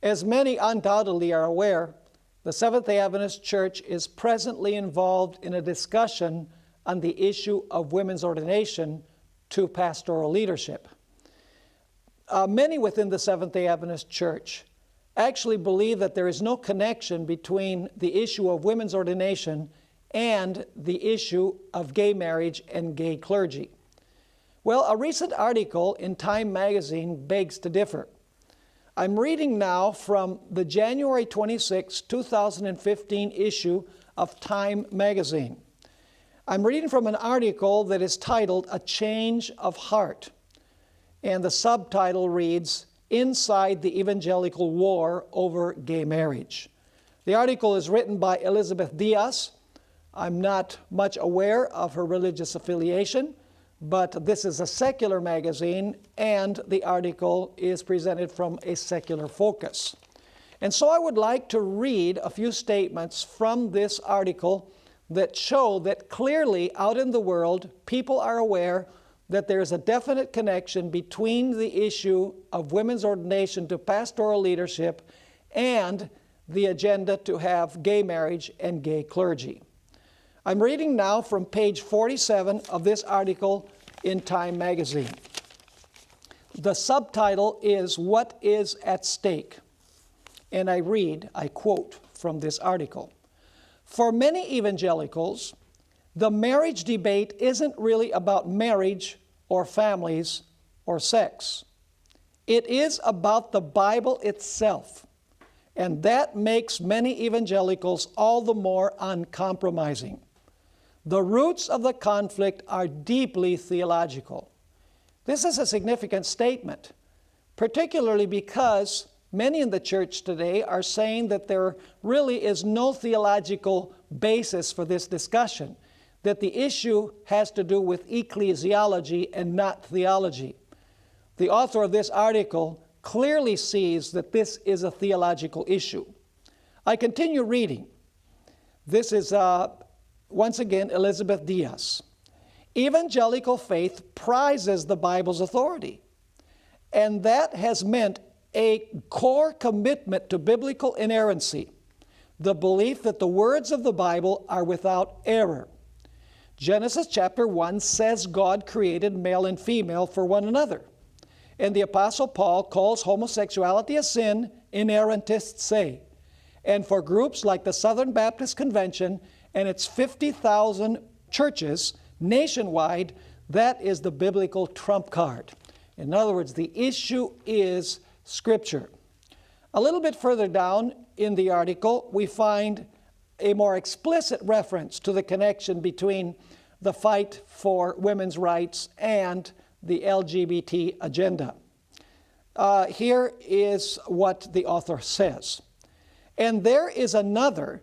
As many undoubtedly are aware, the Seventh-day Adventist Church is presently involved in a discussion on the issue of women's ordination to pastoral leadership. Many within the Seventh-day Adventist Church actually believe that there is no connection between the issue of women's ordination and the issue of gay marriage and gay clergy. Well, a recent article in Time magazine begs to differ. I'm reading now from the January 26, 2015 issue of Time magazine. I'm reading from an article that is titled "A Change of Heart," and the subtitle reads, "Inside the Evangelical War Over Gay Marriage." The article is written by Elizabeth Diaz. I'm not much aware of her religious affiliation, but this is a secular magazine, and the article is presented from a secular focus. And so I would like to read a few statements from this article that show that clearly out in the world, people are aware that there is a definite connection between the issue of women's ordination to pastoral leadership and the agenda to have gay marriage and gay clergy. I'm reading now from page 47 of this article in Time magazine. The subtitle is "What is at Stake?" And I quote from this article. "For many evangelicals, the marriage debate isn't really about marriage or families or sex. It is about the Bible itself, and that makes many evangelicals all the more uncompromising. The roots of the conflict are deeply theological." This is a significant statement, particularly because many in the church today are saying that there really is no theological basis for this discussion, that the issue has to do with ecclesiology and not theology. The author of this article clearly sees that this is a theological issue. I continue reading. This is once again Elizabeth Diaz. "Evangelical faith prizes the Bible's authority, and that has meant a core commitment to biblical inerrancy, the belief that the words of the Bible are without error. Genesis chapter 1 says God created male and female for one another, and the Apostle Paul calls homosexuality a sin, inerrantists say. And for groups like the Southern Baptist Convention and its 50,000 churches nationwide, that is the biblical trump card." In other words, the issue is Scripture. A little bit further down in the article, we find a more explicit reference to the connection between the fight for women's rights and the LGBT agenda. Here is what the author says. "And there is another,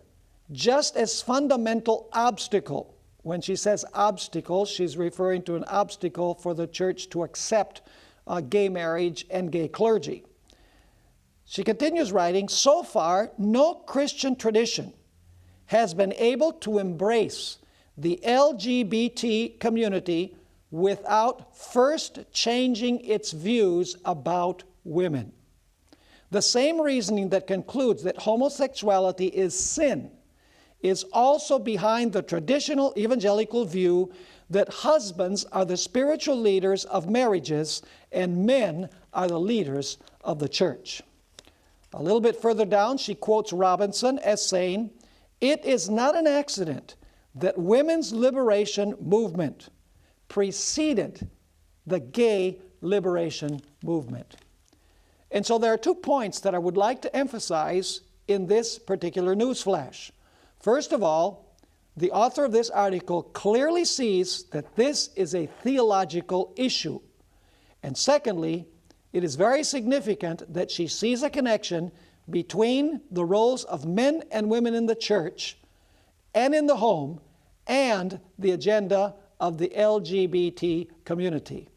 just as fundamental obstacle." When she says obstacle, she's referring to an obstacle for the church to accept gay marriage and gay clergy. She continues writing, "So far, no Christian tradition has been able to embrace the LGBT community without first changing its views about women. The same reasoning that concludes that homosexuality is sin is also behind the traditional evangelical view that husbands are the spiritual leaders of marriages and men are the leaders of the church." A little bit further down, she quotes Robinson as saying, "It is not an accident that women's liberation movement preceded the gay liberation movement." And so there are 2 points that I would like to emphasize in this particular newsflash. First of all, the author of this article clearly sees that this is a theological issue. And secondly, it is very significant that she sees a connection between the roles of men and women in the church and in the home and the agenda of the LGBT community.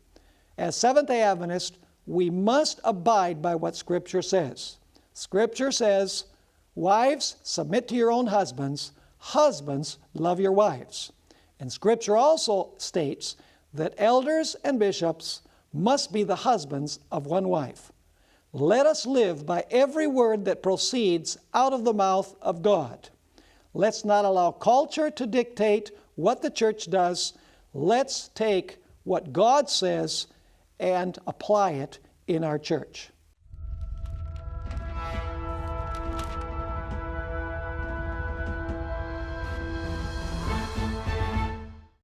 As Seventh-day Adventists, we must abide by what Scripture says. Scripture says, "Wives, submit to your own husbands. Husbands, love your wives." And Scripture also states that elders and bishops must be the husbands of one wife. Let us live by every word that proceeds out of the mouth of God. Let's not allow culture to dictate what the church does. Let's take what God says and apply it in our church.